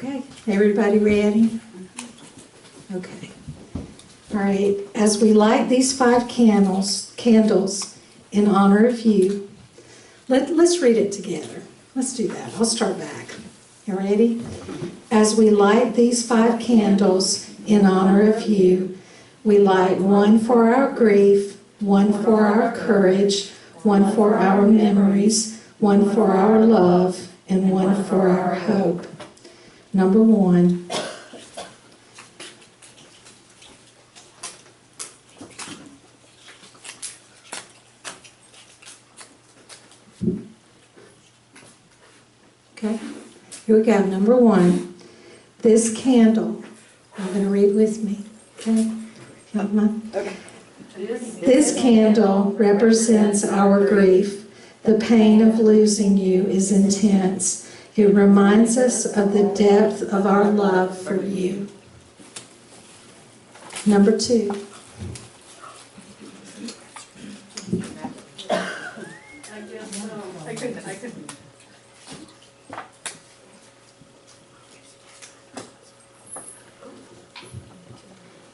Okay, everybody ready? Okay. All right, as we light these 5 candles in honor of you, let's read it together. Let's do that. I'll start back. You ready? As we light these 5 candles in honor of you, we light one for our grief, one for our courage, one for our memories, one for our love, and one for our hope. Number 1. Okay, here we go. Number 1. This candle, I'm going to read with me. Okay? Okay. This candle represents our grief. The pain of losing you is intense. It reminds us of the depth of our love for you. Number 2. I couldn't.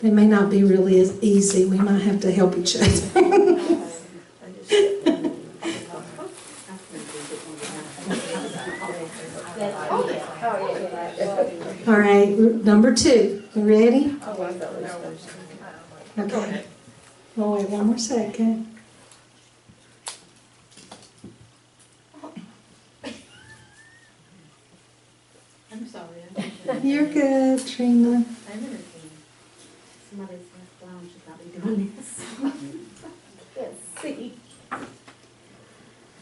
They may not be really as easy. We might have to help each other. All right, number 2. You ready? Okay. Oh, wait one more second. I'm sorry. You're good, Trina. I'm entertained. Somebody's left down, should not be doing this. Let's see.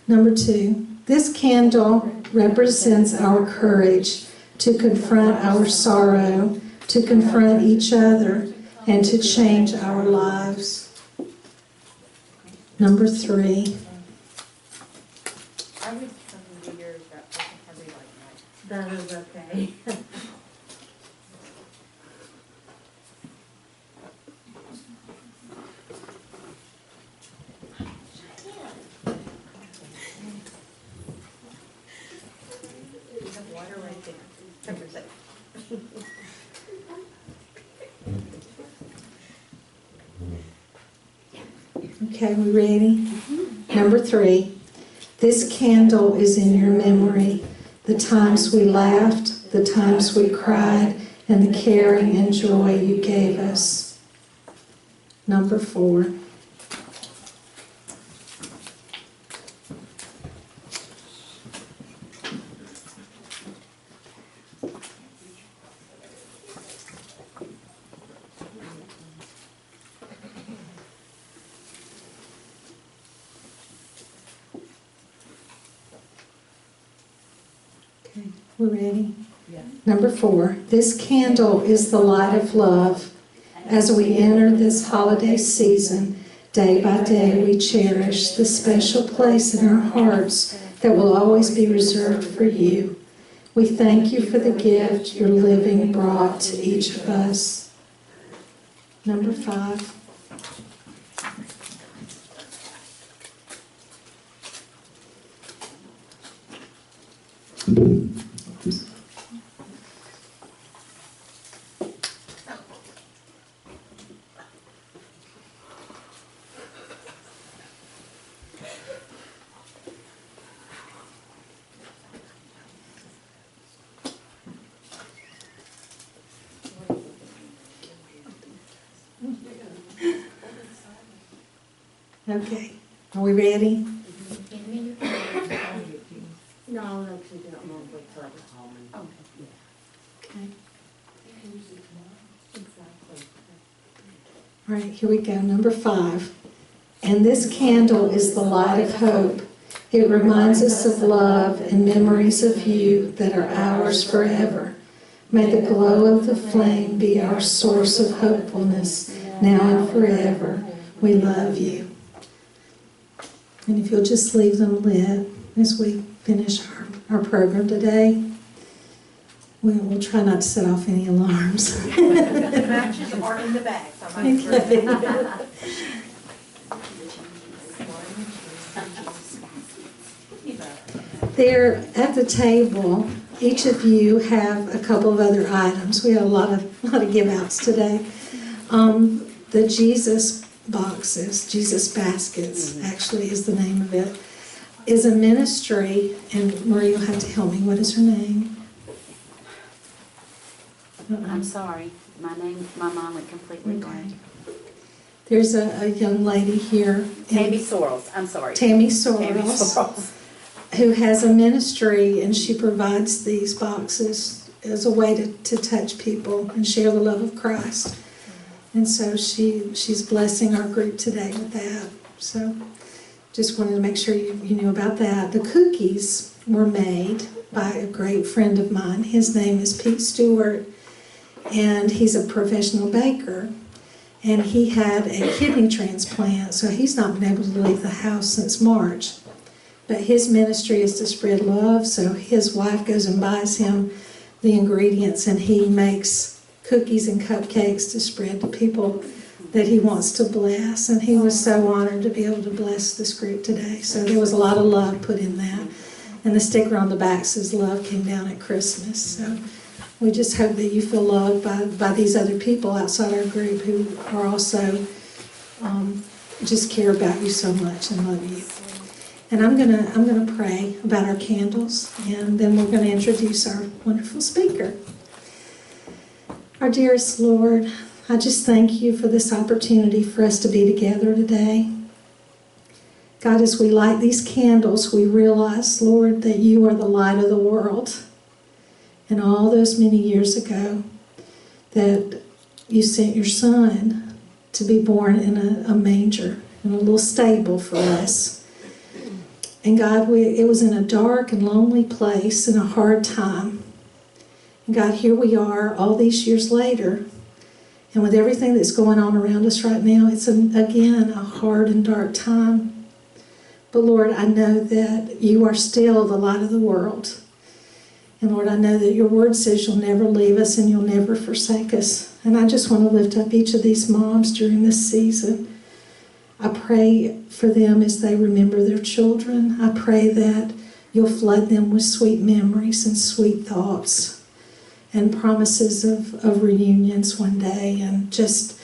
Number 2. This candle represents our courage to confront our sorrow, to confront each other, and to change our lives. Number 3. I would something to yours that I can hardly like that. That is okay. Water right there. Okay, we ready? Number 3. This candle is in your memory. The times we laughed, the times we cried, and the caring and joy you gave us. Number 4. Okay, we're ready? Yeah. Number 4, this candle is the light of love. As we enter this holiday season, day by day we cherish the special place in our hearts that will always be reserved for you. We thank you for the gift your living brought to each of us. Number 5. Okay, are we ready? No, I'll actually do it more until I get home. Okay. Exactly. All right, here we go. Number 5. And this candle is the light of hope. It reminds us of love and memories of you that are ours forever. May the glow of the flame be our source of hopefulness now and forever. We love you. And if you'll just leave them lit as we finish our program today, we'll try not to set off any alarms. The matches are in the bag. There at the table, each of you have a couple of other items. We had a lot of give outs today. The Jesus boxes, Jesus baskets, actually is the name of it, is a ministry, and Marie will have to help me. What is her name? I'm sorry. My mind went completely blank. There's a young lady here. Tammy Sorrells. I'm sorry. Tammy Tammy Sorrells, Sorrells. who has a ministry, and she provides these boxes as a way to touch people and share the love of Christ. And so she's blessing our group today with that. So just wanted to make sure you knew about that. The cookies were made by a great friend of mine. His name is Pete Stewart, and he's a professional baker. And he had a kidney transplant, so he's not been able to leave the house since March. But his ministry is to spread love, so his wife goes and buys him the ingredients, and he makes cookies and cupcakes to spread to people that he wants to bless. And he was so honored to be able to bless this group today. So there was a lot of love put in that. And the sticker on the back says, "Love came down at Christmas." So we just hope that you feel loved by these other people outside our group who are also just care about you so much and love you. And I'm gonna pray about our candles, and then we're gonna introduce our wonderful speaker. Our dearest Lord, I just thank you for this opportunity for us to be together today. God, as we light these candles, we realize, Lord, that you are the light of the world. And all those many years ago, that you sent your Son to be born in a manger, in a little stable for us. And God, it was in a dark and lonely place, in a hard time. And God, here we are all these years later, and with everything that's going on around us right now, it's again a hard and dark time. But Lord, I know that you are still the light of the world. And Lord, I know that your word says you'll never leave us and you'll never forsake us. And I just want to lift up each of these moms during this season. I pray for them as they remember their children. I pray that you'll flood them with sweet memories and sweet thoughts and promises of reunions one day. And just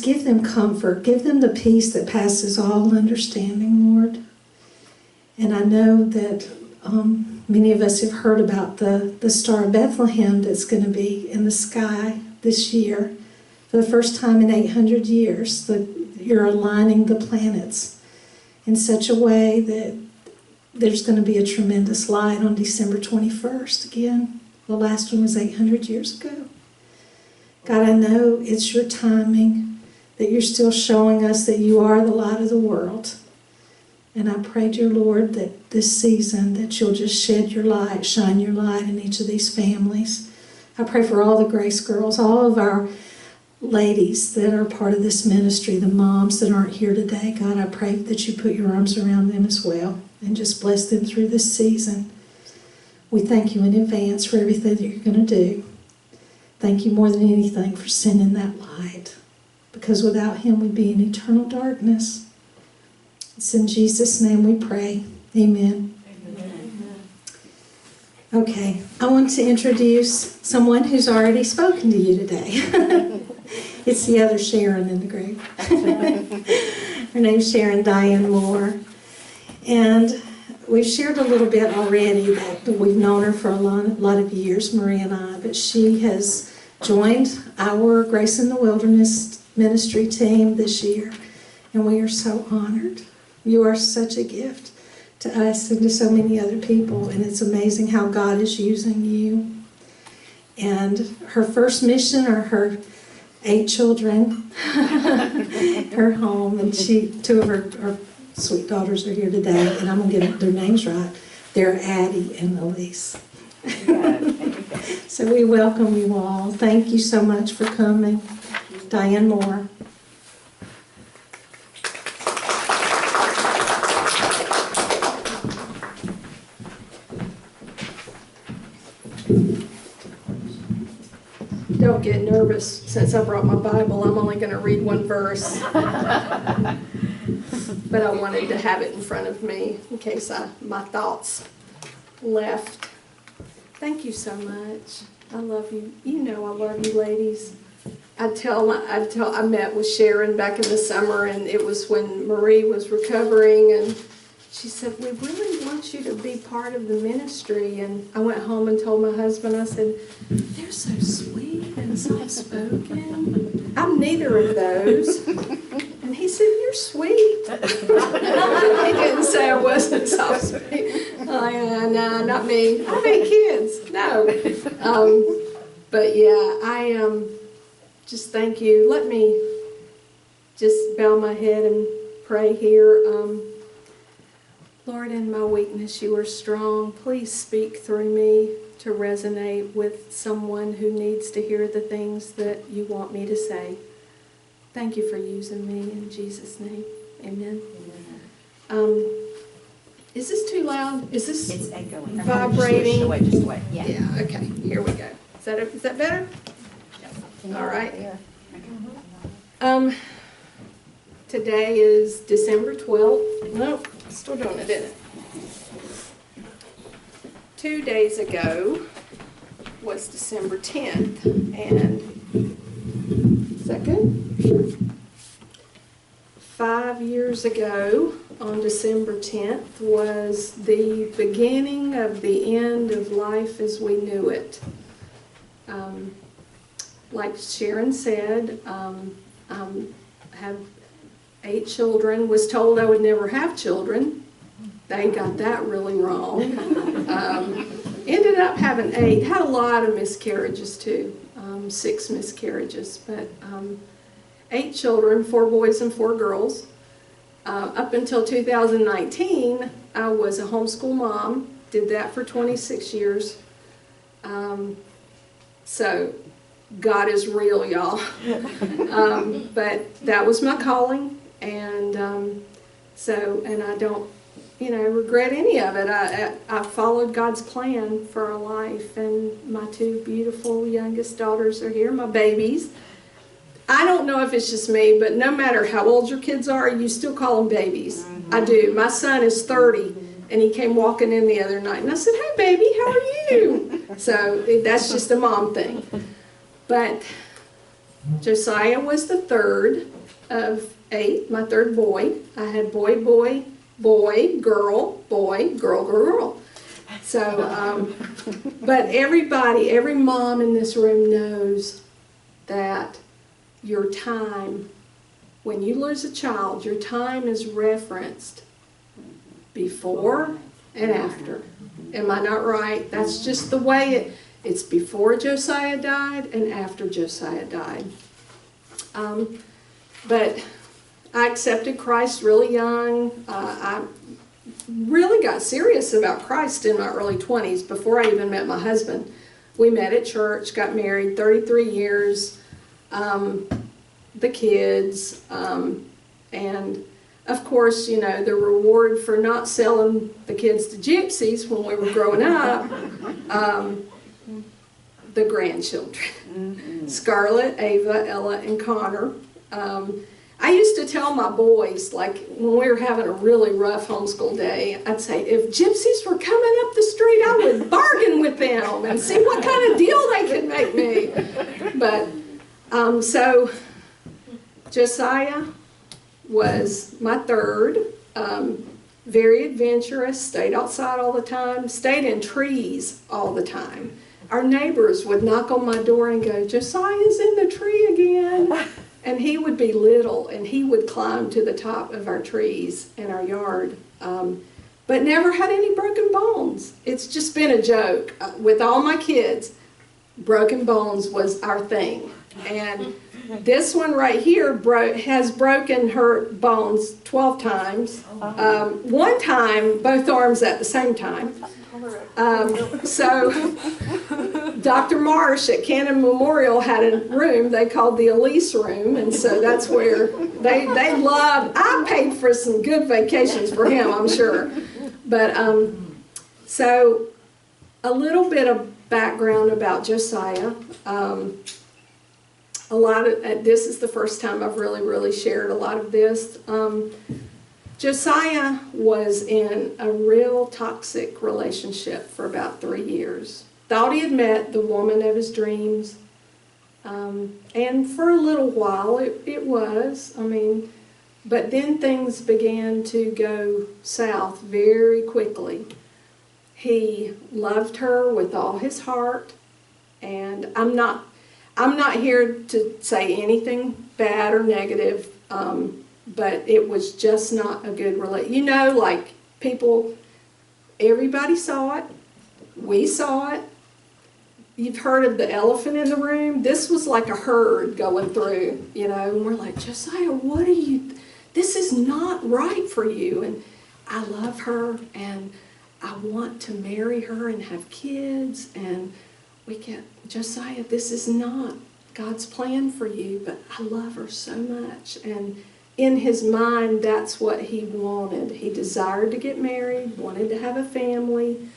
give them comfort. Give them the peace that passes all understanding, Lord. And I know that many of us have heard about the Star of Bethlehem that's going to be in the sky this year. For the first time in 800 years, you're aligning the planets in such a way that there's going to be a tremendous light on December 21st again. The last one was 800 years ago. God, I know it's your timing, that you're still showing us that you are the light of the world. And I pray, dear Lord, that this season that you'll just shed your light, shine your light in each of these families. I pray for all the Grace Girls, all of our ladies that are part of this ministry, the moms that aren't here today. God, I pray that you put your arms around them as well and just bless them through this season. We thank you in advance for everything that you're going to do. Thank you more than anything for sending that light, because without him we'd be in eternal darkness. It's in Jesus' name we pray. Amen. Amen. Okay, I want to introduce someone who's already spoken to you today. It's the other Sharon in the group. Her name's Diane Moore. And we've shared a little bit already that we've known her for a lot of years, Marie and I, but she has joined our Grace in the Wilderness ministry team this year, and we are so honored. You are such a gift to us and to so many other people, and it's amazing how God is using you. And her first mission are her 8 children, her home, and 2 of her sweet daughters are here today, and I'm going to get their names right. They're Addie and Elise. So we welcome you all. Thank you so much for coming. Diane Moore. Don't get nervous. Since I brought my Bible, I'm only going to read one verse. But I wanted to have it in front of me in case my thoughts left. Thank you so much. I love you. You know I love you, ladies. I met with Sharon back in the summer, and it was when Marie was recovering, and she said, we really want you to be part of the ministry. And I went home and told my husband, I said, they're so sweet and soft-spoken. I'm neither of those. And he said, you're sweet. He didn't say I wasn't soft-spoken. No, not me. I make kids. No. But yeah, I just thank you. Let me just bow my head and pray here. Lord, in my weakness, you are strong. Please speak through me to resonate with someone who needs to hear the things that you want me to say. Thank you for using me in Jesus' name. Amen. Is this too loud? Is this It's echoing. vibrating? Just wait. Yeah. Yeah, okay. Here we go. Is that better? All right. Today is December 12th. Nope, still doing it, isn't it? 2 days ago was December 10th, and is that good? 5 years ago, on December 10th, was the beginning of the end of life as we knew it. Like Sharon said, I have 8 children, was told I would never have children. They got that really wrong. Ended up having 8, had a lot of miscarriages too, 6 miscarriages, but 8 children, 4 boys and 4 girls. Up until 2019, I was a homeschool mom, did that for 26 years. So God is real, y'all. But that was my calling, and and I don't, regret any of it. I followed God's plan for our life, and my 2 beautiful youngest daughters are here, my babies. I don't know if it's just me, but no matter how old your kids are, you still call them babies. Mm-hmm. I do. My son is 30, and he came walking in the other night, and I said, hey, baby, how are you? So that's just a mom thing. But Josiah was the 3rd of 8, my 3rd boy. I had boy, boy, boy, girl, boy, girl, girl, girl. So, but everybody, every mom in this room knows that your time, when you lose a child, your time is referenced before and after. Am I not right? That's just the way it's before Josiah died and after Josiah died. But I accepted Christ really young. I really got serious about Christ in my early 20s before I even met my husband. We met at church, got married, 33 years. The kids, and of course, the reward for not selling the kids to gypsies when we were growing up, the grandchildren, mm-hmm. Scarlett, Ava, Ella, and Connor. I used to tell my boys, like when we were having a really rough homeschool day, I'd say, if gypsies were coming up the street, I would bargain with them and see what kind of deal they could make me. But so Josiah was my 3rd, very adventurous, stayed outside all the time, stayed in trees all the time. Our neighbors would knock on my door and go, Josiah's in the tree again. And he would be little, and he would climb to the top of our trees in our yard, but never had any broken bones. It's just been a joke. With all my kids, broken bones was our thing. And this one right here has broken her bones 12 times. One time, both arms at the same time. So Dr. Marsh at Cannon Memorial had a room they called the Elise room, and so that's where they loved. I paid for some good vacations for him, I'm sure. But so a little bit of background about Josiah. A lot of this is the first time I've really shared a lot of this. Josiah was in a real toxic relationship for about 3 years. thought he had met the woman of his dreams. And for a little while it was, but then things began to go south very quickly. He loved her with all his heart, and I'm not here to say anything bad or negative, but it was just not a good relationship. Like people, everybody saw it, we saw it. You've heard of the elephant in the room. This was like a herd going through, and we're like, Josiah, what are you, this is not right for you. And I love her, and I want to marry her and have kids, and Josiah, this is not God's plan for you, but I love her so much. And in his mind, that's what he wanted. He desired to get married, wanted to have a family.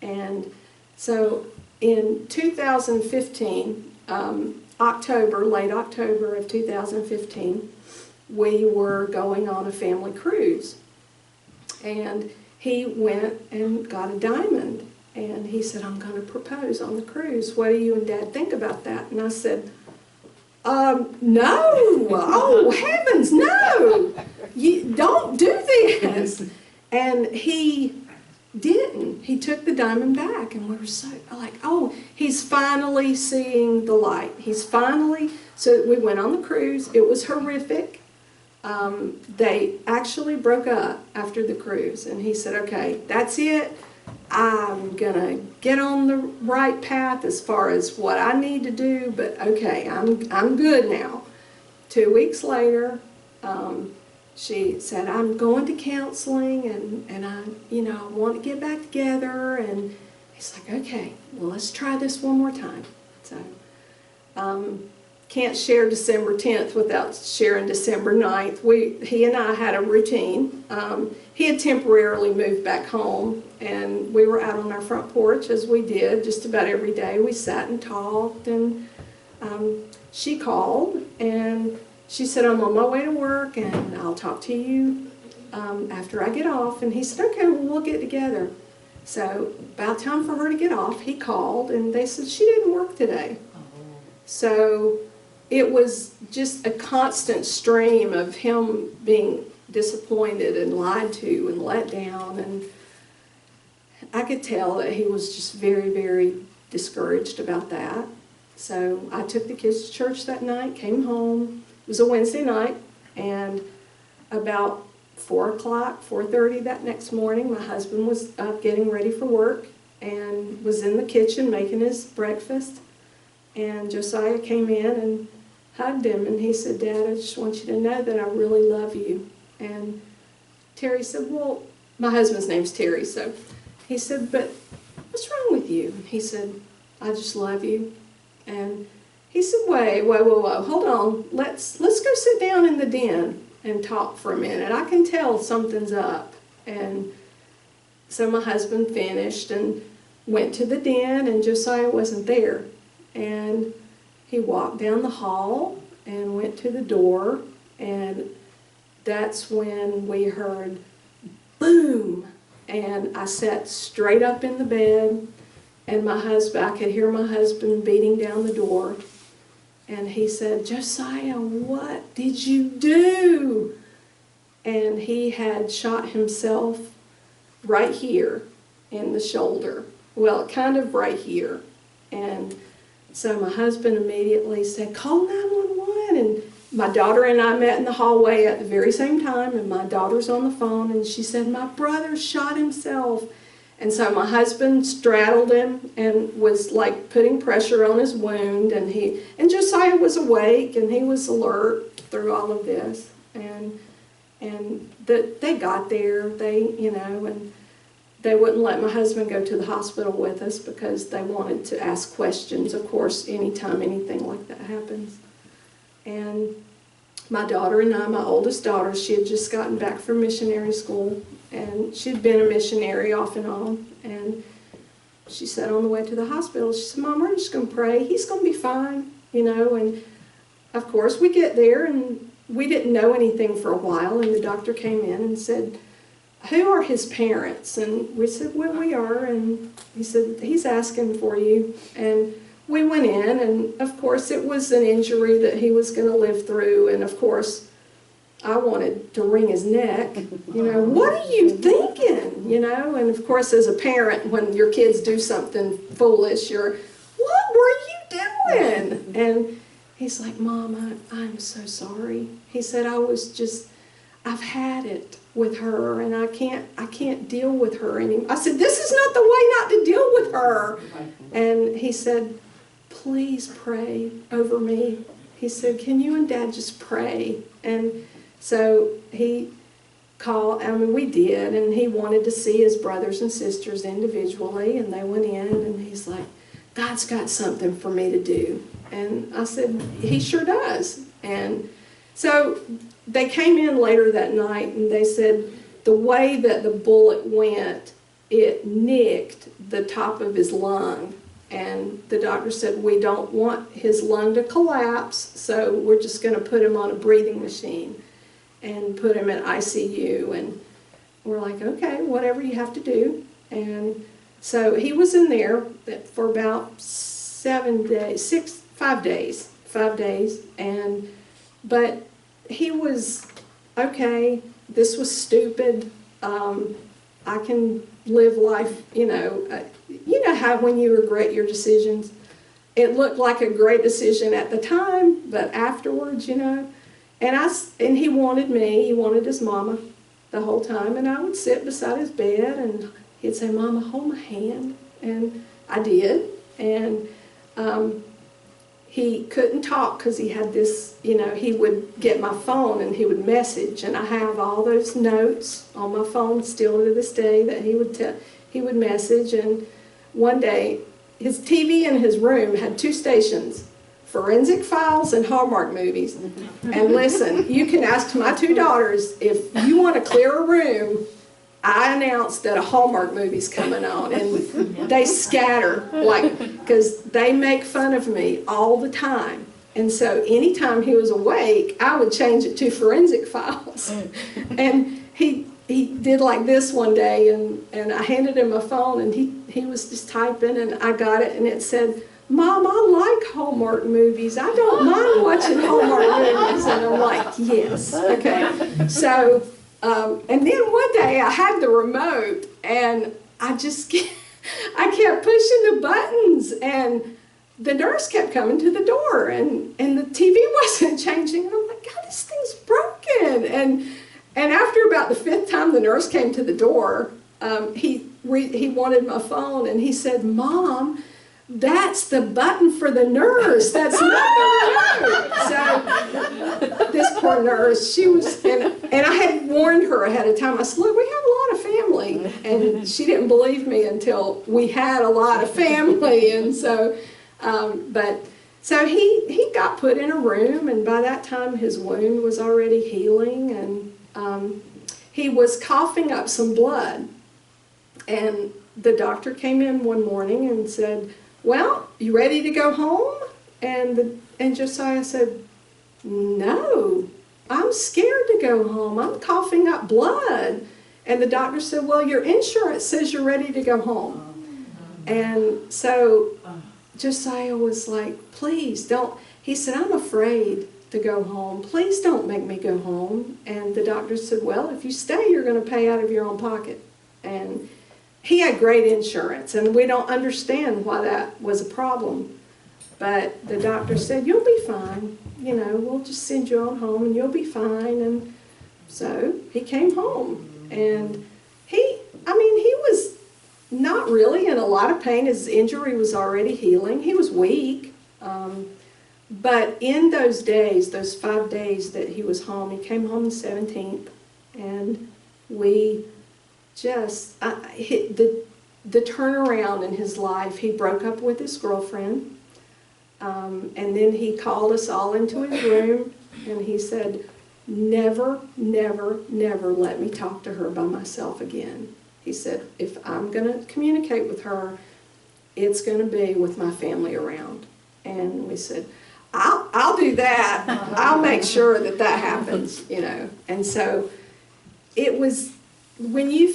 And so in 2015, late October of 2015, we were going on a family cruise. And he went and got a diamond. And he said, I'm going to propose on the cruise. What do you and Dad think about that? And I said, no. Oh, heavens, no. You don't do this. And he didn't. He took the diamond back. And we were so like, oh, he's finally seeing the light. So we went on the cruise. It was horrific. They actually broke up after the cruise. And he said, okay, that's it. I'm going to get on the right path as far as what I need to do, but okay, I'm good now. 2 weeks later, she said, I'm going to counseling, and I want to get back together. And he's like, okay, well, let's try this one more time. So, can't share December 10th without sharing December 9th. He and I had a routine. He had temporarily moved back home, and we were out on our front porch, as we did just about every day. We sat and talked, and she called, and she said, I'm on my way to work, and I'll talk to you after I get off. And he said, okay, well, we'll get together. So about time for her to get off, he called, and they said she didn't work today. So it was just a constant stream of him being disappointed and lied to and let down. And I could tell that he was just very, very discouraged about that. So I took the kids to church that night, came home. It was a Wednesday night, and about 4 o'clock, 4:30 that next morning, my husband was up getting ready for work and was in the kitchen making his breakfast. And Josiah came in and hugged him, and he said, Dad, I just want you to know that I really love you. And Terry said, well, my husband's name's Terry, so he said, but what's wrong with you? And he said, I just love you. And he said, whoa, hold on. Let's go sit down in the den and talk for a minute. I can tell something's up. And so my husband finished and went to the den, and Josiah wasn't there. And he walked down the hall and went to the door, and that's when we heard boom, and I sat straight up in the bed, and I could hear my husband beating down the door, and he said, Josiah, what did you do? And he had shot himself right here in the shoulder, well, kind of right here. And so my husband immediately said, call 911. And my daughter and I met in the hallway at the very same time, and my daughter's on the phone, and she said, my brother shot himself. And so my husband straddled him and was like putting pressure on his wound, and Josiah was awake, and he was alert through all of this. And they got there, and they wouldn't let my husband go to the hospital with us because they wanted to ask questions, of course, anytime anything like that happens. And my daughter and I, my oldest daughter, she had just gotten back from missionary school, and she'd been a missionary off and on. And she said on the way to the hospital, she said, Mom, we're just going to pray. He's going to be fine, And of course, we get there, and we didn't know anything for a while, and the doctor came in and said, who are his parents? And we said, well, we are. And he said, he's asking for you. And we went in, and of course it was an injury that he was going to live through. And of course, I wanted to wring his neck. You know, what are you thinking? You know, and of course, as a parent, when your kids do something foolish, you're, what were you doing? And he's like, Mom, I'm so sorry. He said, I've had it with her, and I can't deal with her anymore. I said, this is not the way not to deal with her. And he said, please pray over me. He said, can you and Dad just pray? And so he called, we did, and he wanted to see his brothers and sisters individually, and they went in, and he's like, God's got something for me to do. And I said, he sure does. And so they came in later that night, and they said the way that the bullet went, it nicked the top of his lung. And the doctor said, we don't want his lung to collapse, so we're just going to put him on a breathing machine and put him in ICU. And we're like, okay, whatever you have to do. And so he was in there for about 5 days. But he was, okay, this was stupid. I can live life, you know how when you regret your decisions, it looked like a great decision at the time, but afterwards, you know. And he wanted me, he wanted his mama the whole time, and I would sit beside his bed, and he'd say, Mama, hold my hand, and I did. And he couldn't talk because he had this, you know, he would get my phone and he would message, and I have all those notes on my phone still to this day that he would message. And one day, his TV in his room had 2 stations, Forensic Files and Hallmark movies. And listen, you can ask my 2 daughters, if you want to clear a room, I announced that a Hallmark movie's coming on, and they scatter, because they make fun of me all the time. And so anytime he was awake, I would change it to Forensic Files. And he did like this one day, and I handed him my phone, and he was just typing, and I got it, and it said, Mom, I like Hallmark movies. I don't mind watching Hallmark movies. And I'm like, yes, okay. So, and then one day I had the remote, and I kept pushing the buttons, and the nurse kept coming to the door, and the TV wasn't changing. And I'm like, God, this thing's broken. And after about the 5th time the nurse came to the door, he wanted my phone, and he said, Mom, that's the button for the nurse. That's not the remote. So this poor nurse, she was, and I had warned her ahead of time. I said, look, we have a lot of family. And she didn't believe me until we had a lot of family. And so, so he got put in a room, and by that time his wound was already healing, and he was coughing up some blood. And the doctor came in one morning and said, well, you ready to go home? And Josiah said, no, I'm scared to go home. I'm coughing up blood. And the doctor said, well, your insurance says you're ready to go home. And so Josiah was like, please don't. He said, I'm afraid to go home. Please don't make me go home. And the doctor said, well, if you stay, you're going to pay out of your own pocket. And he had great insurance, and we don't understand why that was a problem. But the doctor said, you'll be fine. You know, we'll just send you on home, and you'll be fine. And so he came home. And he was not really in a lot of pain. His injury was already healing. He was weak. But in those days, those 5 days that he was home, he came home the 17th, and we just hit the turnaround in his life. He broke up with his girlfriend, and then he called us all into his room, and he said, never, never, never let me talk to her by myself again. He said, if I'm going to communicate with her, it's going to be with my family around. And we said, I'll do that. I'll make sure that happens, you know. And so it was when you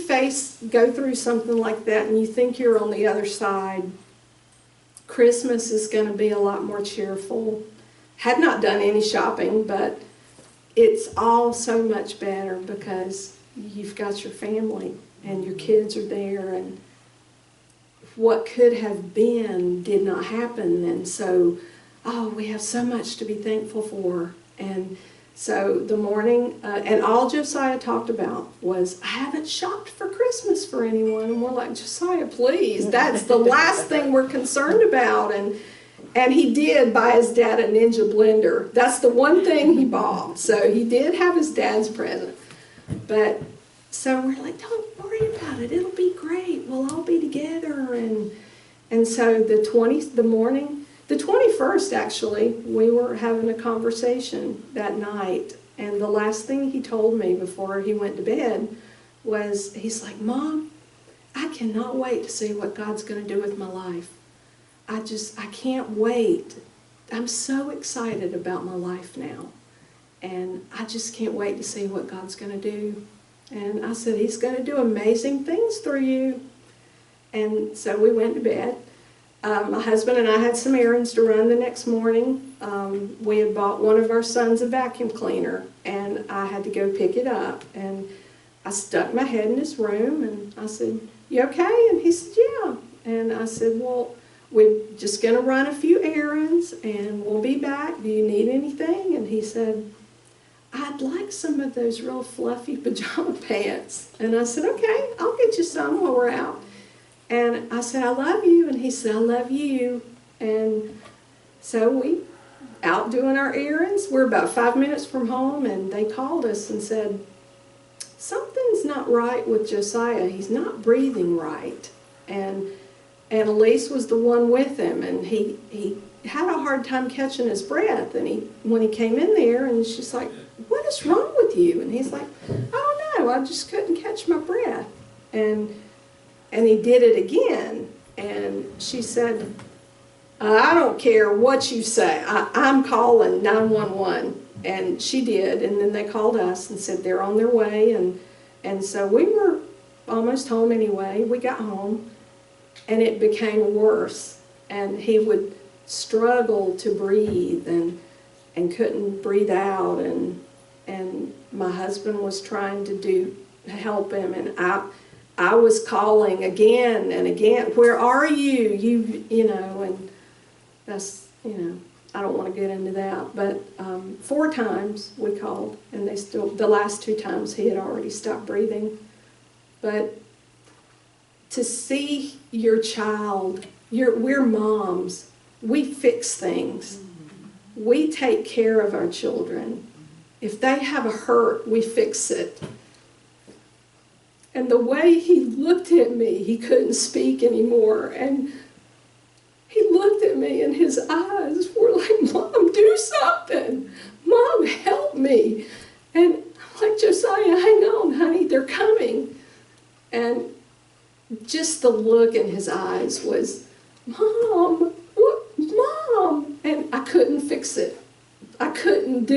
go through something like that and you think you're on the other side, Christmas is going to be a lot more cheerful. Had not done any shopping, but it's all so much better because you've got your family and your kids are there, and what could have been did not happen. And so, we have so much to be thankful for. And so the morning, and all Josiah talked about was, I haven't shopped for Christmas for anyone. And we're like, Josiah, please, that's the last thing we're concerned about. And he did buy his dad a Ninja blender. That's the one thing he bought. So he did have his dad's present. But so we're like, don't worry about it. It'll be great. We'll all be together. And so the 21st, actually, we were having a conversation that night, and the last thing he told me before he went to bed was, he's like, Mom, I cannot wait to see what God's going to do with my life. I can't wait. I'm so excited about my life now, and I just can't wait to see what God's going to do. And I said, He's going to do amazing things through you. And so we went to bed. My husband and I had some errands to run the next morning. We had bought one of our sons a vacuum cleaner, and I had to go pick it up. And I stuck my head in his room, and I said, You okay? And he said, Yeah. And I said, Well, we're just going to run a few errands, and we'll be back. Do you need anything? And he said, I'd like some of those real fluffy pajama pants. And I said, Okay, I'll get you some while we're out. And I said, I love you. And he said, I love you. And so we out doing our errands. We're about 5 minutes from home, and they called us and said, something's not right with Josiah. He's not breathing right. And Elise was the one with him, and he had a hard time catching his breath. And when he came in there, and she's like, what is wrong with you? And he's like, I don't know, I just couldn't catch my breath. And he did it again, and she said, I don't care what you say, I'm calling 911. And she did, and then they called us and said they're on their way, and so we were almost home anyway. We got home, and it became worse, and he would struggle to breathe and couldn't breathe out, and my husband was trying to help him, and I was calling again and again, where are you? You know, and that's, I don't want to get into that, but 4 times we called, and the last 2 times he had already stopped breathing. But to see your child, we're moms, we fix things. We take care of our children. If they have a hurt, we fix it. And the way he looked at me, he couldn't speak anymore. And he looked at me, and his eyes were like, Mom, do something. Mom, help me. And I'm like, Josiah, hang on, honey, they're coming. And just the look in his eyes was, Mom, what, Mom? And I couldn't fix it. I couldn't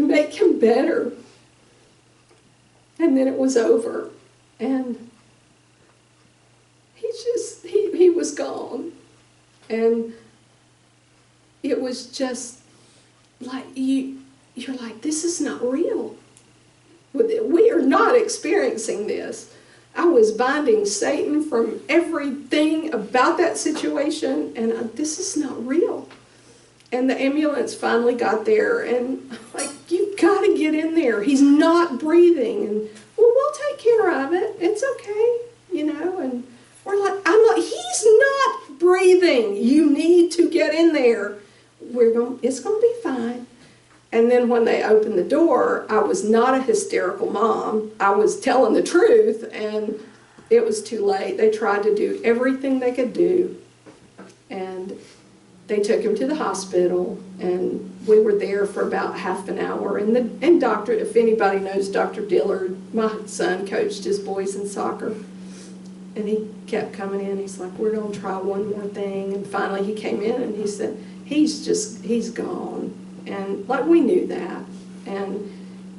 make him better. And then it was over, and he was gone. And it was just like, you're like, this is not real. We are not experiencing this. I was binding Satan from everything about that situation, and this is not real. And the ambulance finally got there, and like, you've got to get in there. He's not breathing, and well, we'll take care of it. It's okay, And I'm like, he's not breathing. You need to get in there. It's going to be fine. And then when they opened the door, I was not a hysterical mom. I was telling the truth, and it was too late. They tried to do everything they could do, and they took him to the hospital, and we were there for about half an hour. And Doctor, if anybody knows Dr. Dillard, my son coached his boys in soccer, and he kept coming in. He's like, we're going to try one more thing. And finally he came in, and he said, he's gone. And like, we knew that. And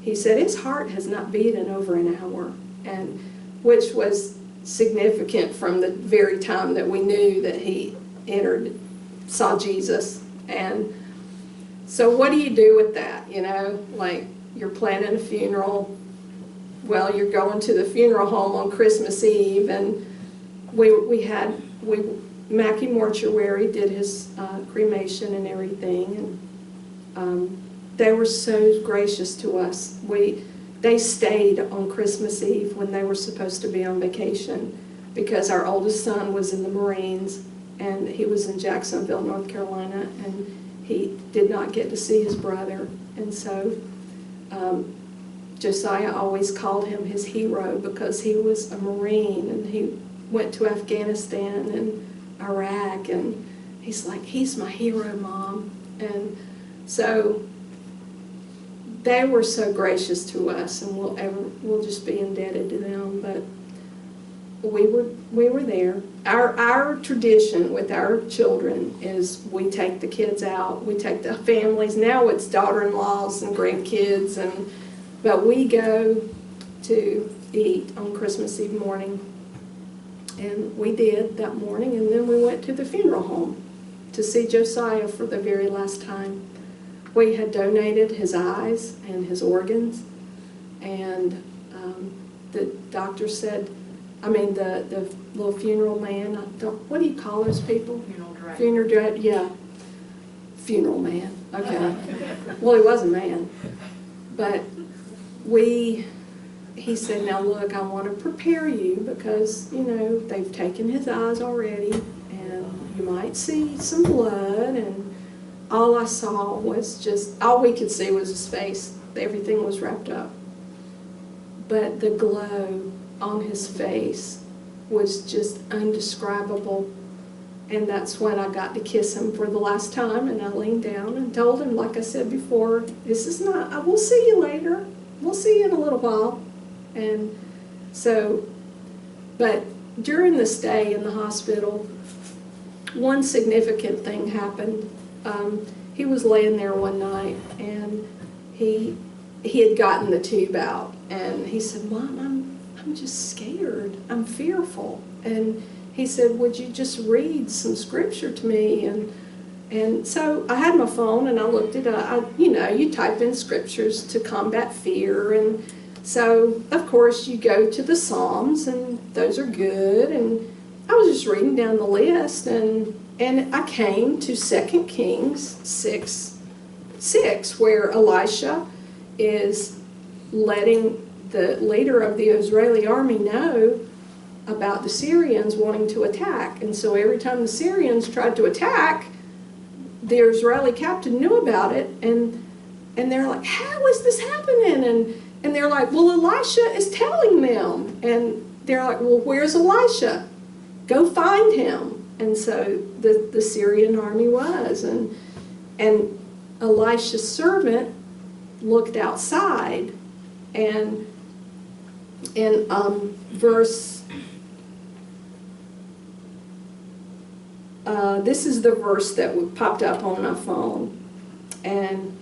he said his heart has not beat in over an hour, and which was significant from the very time that we knew that he saw Jesus. And so what do you do with that? You know, like you're planning a funeral. Well, you're going to the funeral home on Christmas Eve, and Mackey Mortuary did his cremation and everything, and they were so gracious to us. They stayed on Christmas Eve when they were supposed to be on vacation, because our oldest son was in the Marines, and he was in Jacksonville, North Carolina, and he did not get to see his brother. And so Josiah always called him his hero, because he was a Marine, and he went to Afghanistan and Iraq, and he's like, he's my hero, Mom. And so they were so gracious to us, and we'll just be indebted to them. But we were there. Our tradition with our children is we take the kids out, we take the families. Now it's daughter-in-laws and grandkids, but we go to eat on Christmas Eve morning, and we did that morning, and then we went to the funeral home to see Josiah for the very last time. We had donated his eyes and his organs, and the doctor said, the little funeral man, what do you call those people? Funeral director. Funeral director, yeah. Funeral man, okay. Well, he was a man. But he said, now look, I want to prepare you, because, you know, they've taken his eyes already, and you might see some blood, and all I saw was all we could see was his face. Everything was wrapped up. But the glow on his face was just undescribable. And that's when I got to kiss him for the last time, and I leaned down and told him, like I said before, we'll see you later. We'll see you in a little while. And so, but during the stay in the hospital, one significant thing happened. He was laying there one night, and he had gotten the tube out, and he said, Mom, I'm just scared. I'm fearful. And he said, would you just read some scripture to me? And so I had my phone, and I looked it up. You type in scriptures to combat fear, and so of course you go to the Psalms, and those are good. And I was just reading down the list, and I came to 2 Kings 6:6, where Elisha is letting the leader of the Israeli army know about the Syrians wanting to attack. And so every time the Syrians tried to attack, the Israeli captain knew about it, and they're like, how is this happening? And they're like, well, Elisha is telling them. And they're like, well, where's Elisha? Go find him. And so the Syrian army was. And Elisha's servant looked outside, and in this is the verse that popped up on my phone. And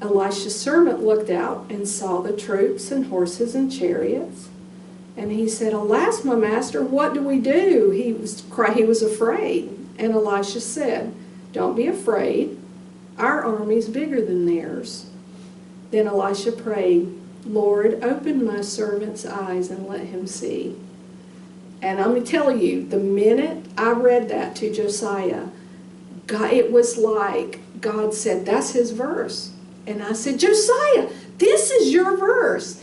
Elisha's servant looked out and saw the troops and horses and chariots. And he said, alas, my master, what do we do? He was afraid. And Elisha said, don't be afraid. Our army's bigger than theirs. Then Elisha prayed, Lord, open my servant's eyes and let him see. And I'm going to tell you, the minute I read that to Josiah, it was like God said, that's his verse. And I said, Josiah, this is your verse.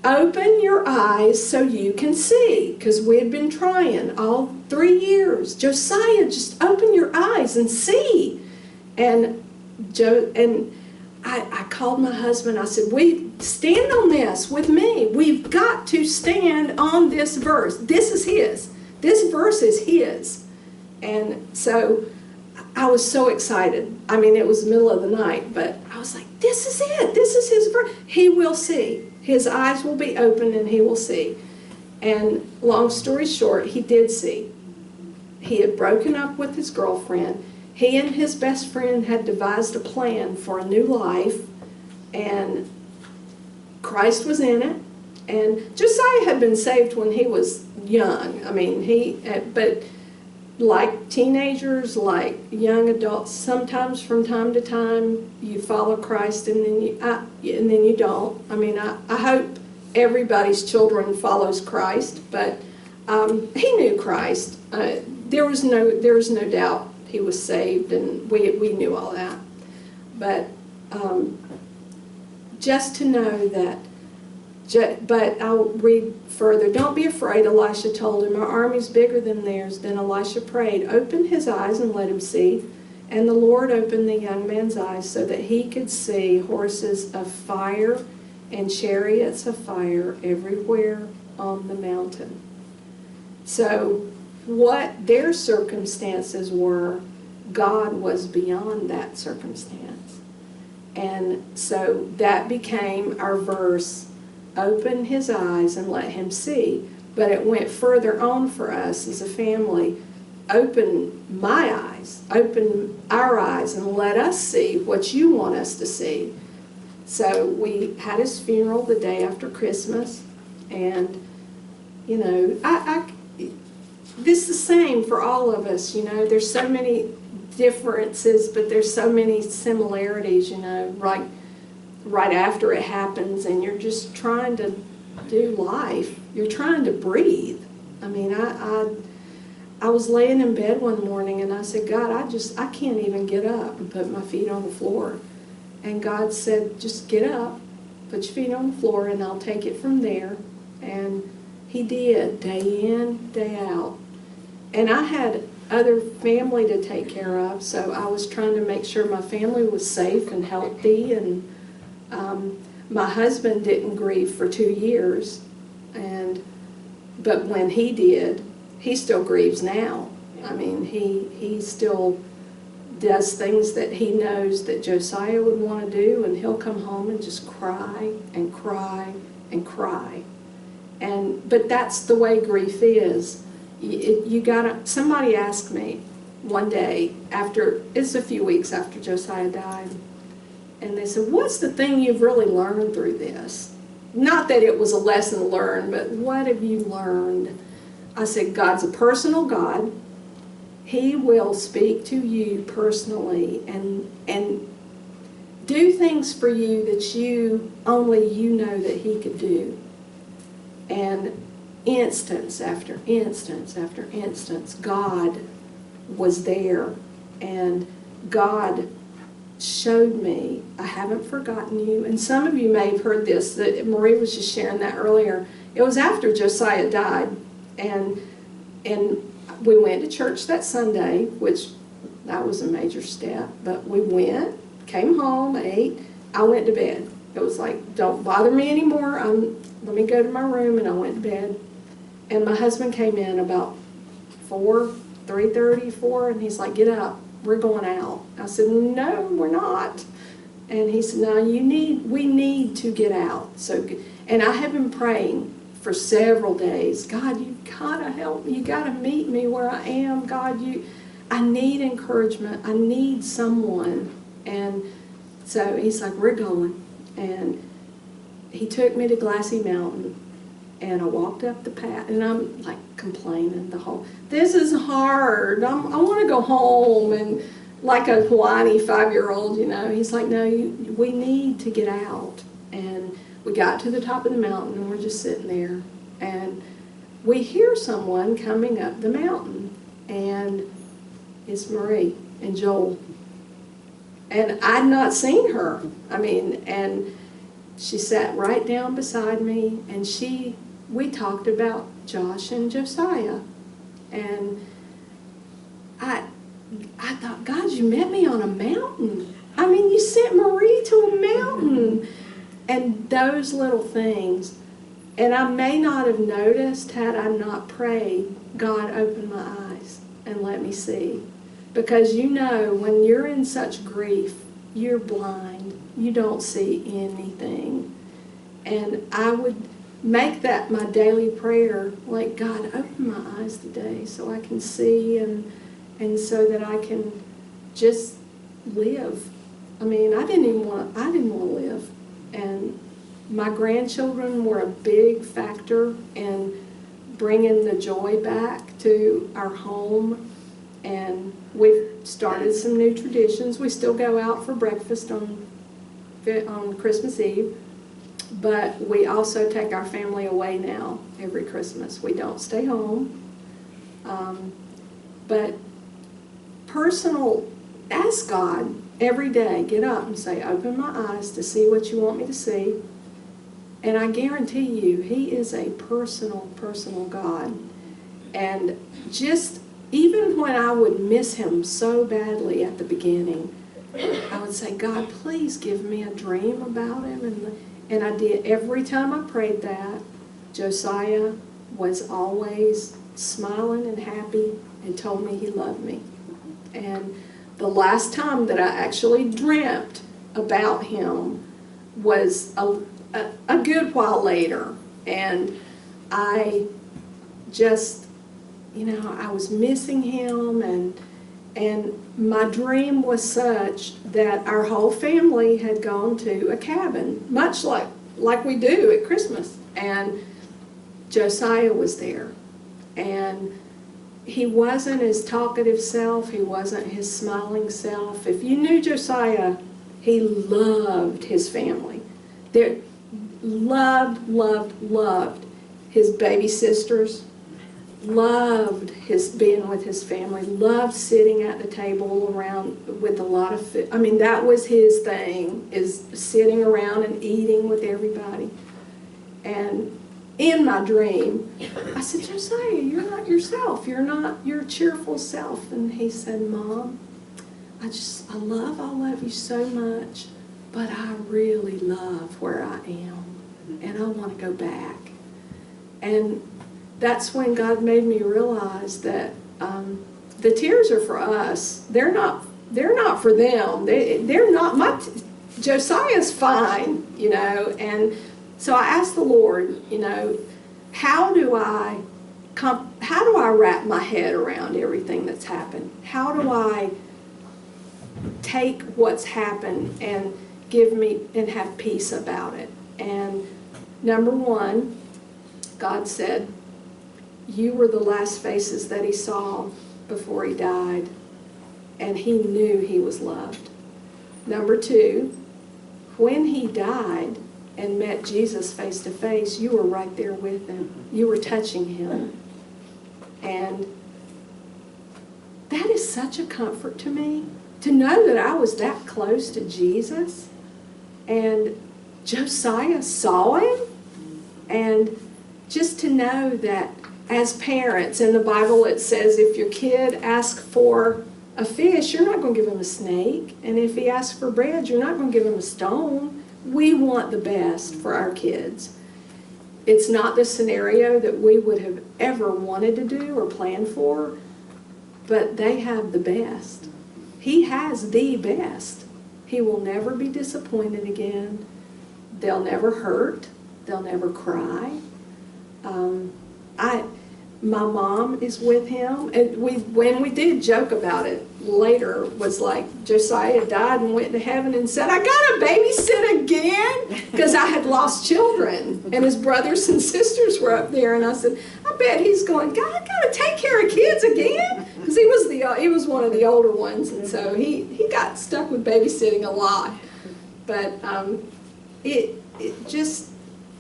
Open your eyes so you can see. Because we had been trying all 3 years. Josiah, just open your eyes and see. And I called my husband. I said, stand on this with me. We've got to stand on this verse. This is his. This verse is his. And so I was so excited. I mean, it was the middle of the night, but I was like, this is it. This is his verse. He will see. His eyes will be open, and he will see. And long story short, he did see. He had broken up with his girlfriend. He and his best friend had devised a plan for a new life, and Christ was in it, and Josiah had been saved when he was young. I mean, but like teenagers, like young adults, sometimes from time to time you follow Christ and then you don't. I mean, I hope everybody's children follows Christ, but he knew Christ. There was no doubt he was saved, and we knew all that. But just to know that. But I'll read further. Don't be afraid, Elisha told him. Our army's bigger than theirs. Then Elisha prayed, open his eyes and let him see. And the Lord opened the young man's eyes so that he could see horses of fire and chariots of fire everywhere on the mountain. So what their circumstances were, God was beyond that circumstance. And so that became our verse, open his eyes and let him see. But it went further on for us as a family. Open my eyes, open our eyes, and let us see what you want us to see. So we had his funeral the day after Christmas, and you know, this is the same for all of us. You know, there's so many differences, but there's so many similarities. You know, right after it happens, and you're just trying to do life. You're trying to breathe. I mean, I was laying in bed one morning, and I said, God, I can't even get up and put my feet on the floor. And God said, just get up, put your feet on the floor, and I'll take it from there. And he did, day in, day out. And I had other family to take care of, so I was trying to make sure my family was safe and healthy. And my husband didn't grieve for 2 years, but when he did, he still grieves now. I mean, he still does things that he knows that Josiah would want to do, and he'll come home and just cry and cry and cry. But that's the way grief is. Somebody asked me one day, it's a few weeks after Josiah died, and they said, what's the thing you've really learned through this? Not that it was a lesson learned, but what have you learned? I said, God's a personal God. He will speak to you personally and do things for you that only you know that he could do. And instance after instance after instance, God was there, and God showed me, I haven't forgotten you. And some of you may have heard this, that Marie was just sharing that earlier. It was after Josiah died, and we went to church that Sunday, which that was a major step, but we went, came home, ate, I went to bed. It was like, don't bother me anymore, let me go to my room, and I went to bed. And my husband came in about 3:30, 4, and he's like, get up, we're going out. I said, no, we're not. And he said, no, we need to get out. And I have been praying for several days, God, you gotta help me, you gotta meet me where I am, God, I need encouragement, I need someone. And so he's like, we're going. And he took me to Glassy Mountain, and I walked up the path, and I'm like complaining this is hard, I want to go home, and like a whiny 5-year-old, you know. He's like, no, we need to get out. And we got to the top of the mountain, and we're just sitting there, and we hear someone coming up the mountain, and it's Marie and Joel. And I'd not seen her. I mean, and she sat right down beside me, and we talked about Josh and Josiah. And I thought, God, you met me on a mountain. I mean, you sent Marie to a mountain. And those little things. And I may not have noticed had I not prayed, God, open my eyes and let me see. Because you know, when you're in such grief, you're blind. You don't see anything. And I would make that my daily prayer, like, God, open my eyes today so I can see and so that I can just live. I mean, I didn't want to live. And My grandchildren were a big factor in bringing the joy back to our home, and we've started some new traditions. We still go out for breakfast on Christmas Eve, but we also take our family away now every Christmas. We don't stay home. But personal, ask God every day, get up and say, open my eyes to see what you want me to see. And I guarantee you, He is a personal God. And just, even when I would miss Him so badly at the beginning, I would say, God, please give me a dream about Him. And I did. Every time I prayed that, Josiah was always smiling and happy and told me he loved me. And the last time that I actually dreamt about him was a good while later. And I just, I was missing him, and my dream was such that our whole family had gone to a cabin, much like we do at Christmas. And Josiah was there. And he wasn't his talkative self. He wasn't his smiling self. If you knew Josiah, he loved his family. Loved his baby sisters. Loved being with his family. Loved sitting at the table around with a lot of food. I mean, that was his thing, is sitting around and eating with everybody. And in my dream, I said, Josiah, you're not yourself. You're not your cheerful self. And he said, Mom, I love you so much, but I really love where I am, and I want to go back. And that's when God made me realize that the tears are for us. They're not for them. They're not. Josiah's fine, and so I asked the Lord, how do I wrap my head around everything that's happened? How do I take what's happened and have peace about it? And number one, God said, you were the last faces that he saw before he died, and he knew he was loved. Number two, when he died and met Jesus face to face, you were right there with him. You were touching him. And that is such a comfort to me, to know that I was that close to Jesus, and Josiah saw him, and just to know that as parents, in the Bible it says if your kid asks for a fish, you're not going to give him a snake, and if he asks for bread, you're not going to give him a stone. We want the best for our kids. It's not the scenario that we would have ever wanted to do or planned for, but they have the best. He has the best. He will never be disappointed again. They'll never hurt. They'll never cry. My mom is with him, and when we did joke about it later, was like, Josiah died and went to heaven and said, I got to babysit again, because I had lost children, and his brothers and sisters were up there, and I said, I bet he's going, God, I got to take care of kids again, because he was one of the older ones, and so he got stuck with babysitting a lot. But it just,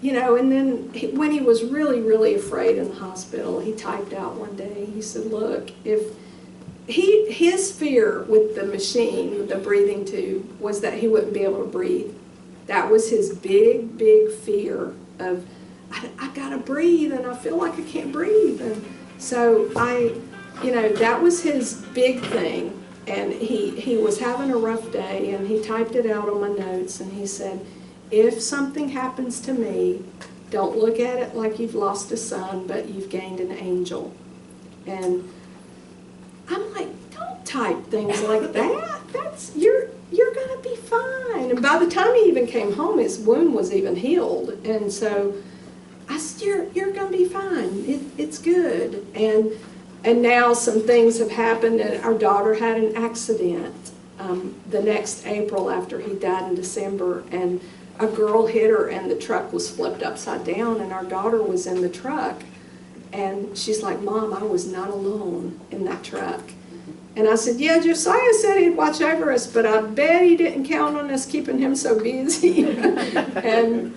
and then when he was really, really afraid in the hospital, he typed out one day, he said, look, if his fear with the machine, with the breathing tube, was that he wouldn't be able to breathe. That was his big, big fear of, I gotta breathe and I feel like I can't breathe. And so that was his big thing. And he was having a rough day, and he typed it out on my notes, and he said, if something happens to me, don't look at it like you've lost a son, but you've gained an angel. And I'm like, don't type things like that. You're gonna be fine. And by the time he even came home, his wound was even healed. And so I said, you're gonna be fine. It's good. And now some things have happened, and our daughter had an accident the next April after he died in December, and a girl hit her and the truck was flipped upside down, and our daughter was in the truck. And she's like, Mom, I was not alone in that truck. And I said, yeah, Josiah said he'd watch over us, but I bet he didn't count on us keeping him so busy. And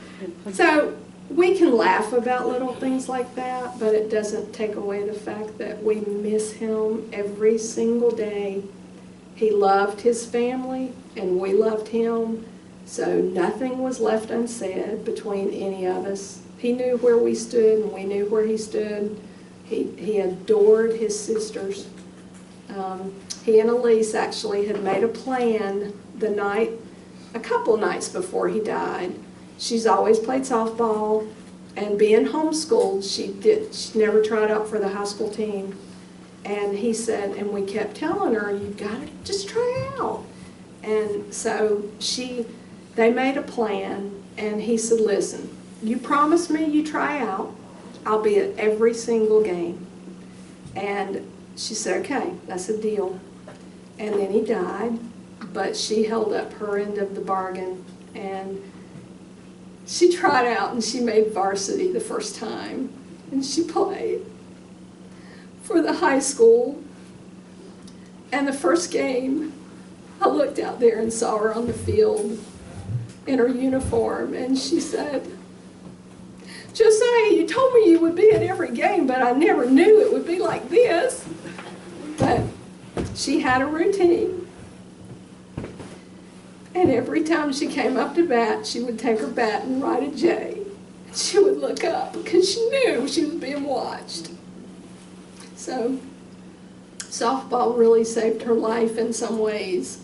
so we can laugh about little things like that, but it doesn't take away the fact that we miss him every single day. He loved his family, and we loved him, so nothing was left unsaid between any of us. He knew where we stood, and we knew where he stood. He adored his sisters. He and Elise actually had made a plan a couple nights before he died. She's always played softball, and being homeschooled, she never tried out for the high school team. And he said, and we kept telling her, you've got to just try out. And so they made a plan, and he said, listen, you promise me you try out, I'll be at every single game. And she said, okay, that's a deal. And then he died, but she held up her end of the bargain, and she tried out and she made varsity the first time, and she played for the high school. And the first game, I looked out there and saw her on the field in her uniform, and she said, Josiah, you told me you would be at every game, but I never knew it would be like this. But she had a routine. And every time she came up to bat, she would take her bat and write a J. She would look up because she knew she was being watched. So softball really saved her life in some ways.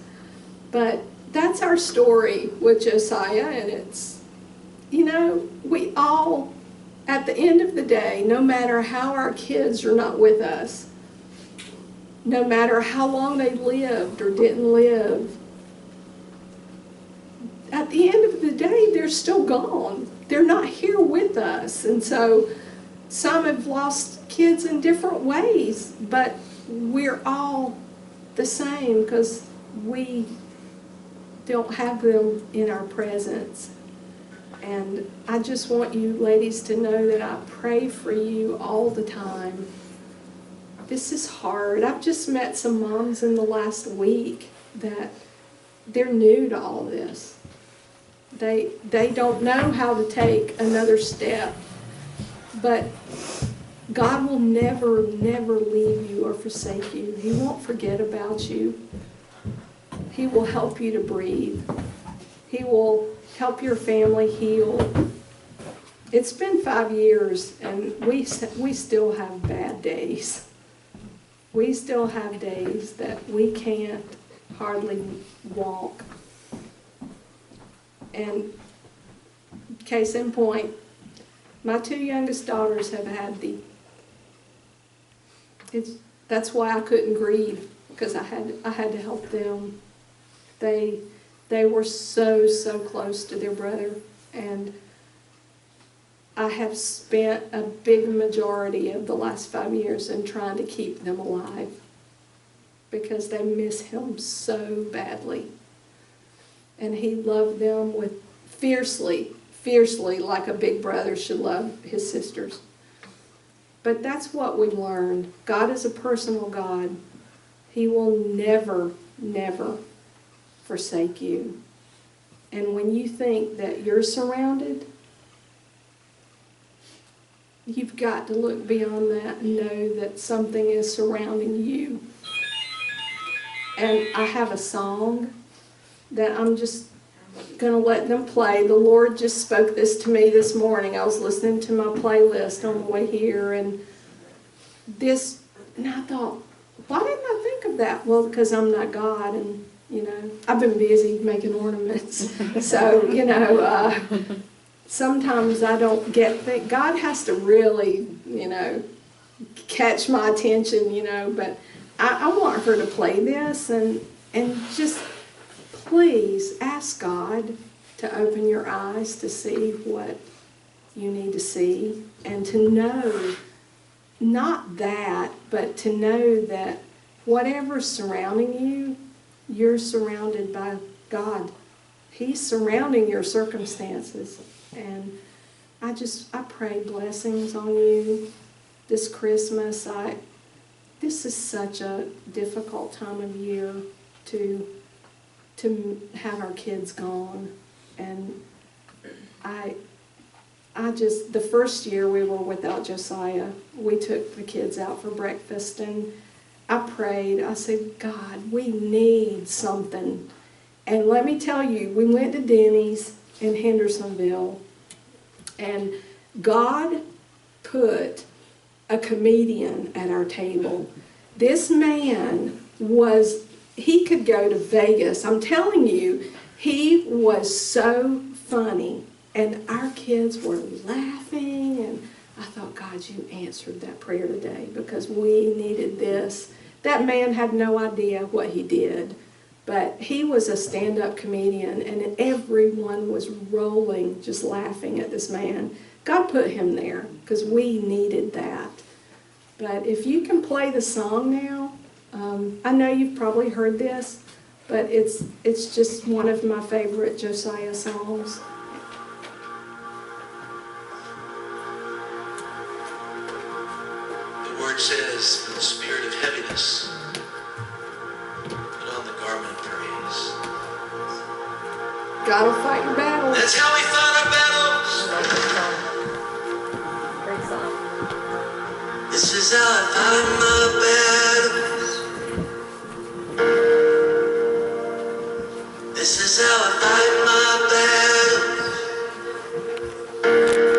But that's our story with Josiah, and it's, we all, at the end of the day, no matter how our kids are not with us, no matter how long they lived or didn't live, at the end of the day, they're still gone. They're not here with us. And so some have lost kids in different ways, but we're all the same because we don't have them in our presence. And I just want you ladies to know that I pray for you all the time. This is hard. I've just met some moms in the last week that they're new to all this. They don't know how to take another step. But God will never, never leave you or forsake you. He won't forget about you. He will help you to breathe. He will help your family heal. It's been 5 years, and we still have bad days. We still have days that we can't hardly walk. And case in point, my 2 youngest daughters have had that's why I couldn't grieve, because I had to help them. They were so close to their brother, and I have spent a big majority of the last 5 years in trying to keep them alive because they miss him so badly. And he loved them with fiercely like a big brother should love his sisters. But that's what we learned. God is a personal God. He will never, never forsake you. And when you think that you're surrounded, you've got to look beyond that and know that something is surrounding you. And I have a song that I'm just going to let them play. The Lord just spoke this to me this morning. I was listening to my playlist on the way here, and I thought, why didn't I think of that? Well, because I'm not God, and, I've been busy making ornaments. So, sometimes I don't get that. God has to really, catch my attention, but I want her to play this and just please ask God to open your eyes to see what you need to see, and to know, not that, but to know that whatever's surrounding you, you're surrounded by God. He's surrounding your circumstances. And I pray blessings on you this Christmas. This is such a difficult time of year to have our kids gone. And the first year we were without Josiah, we took the kids out for breakfast, and I prayed. I said, God, we need something. And let me tell you, we went to Denny's in Hendersonville, and God put a comedian at our table. This man he could go to Vegas. I'm telling you, he was so funny. And our kids were laughing, and I thought, God, you answered that prayer today because we needed this. That man had no idea what he did, but he was a stand-up comedian, and everyone was rolling, just laughing at this man. God put him there because we needed that. But if you can play the song now, I know you've probably heard this, but it's just one of my favorite Josiah songs. The word says, for the spirit of heaviness, put on the garment of praise. God will fight your battles. That's how we fight our battles. Great song. This is how I fight my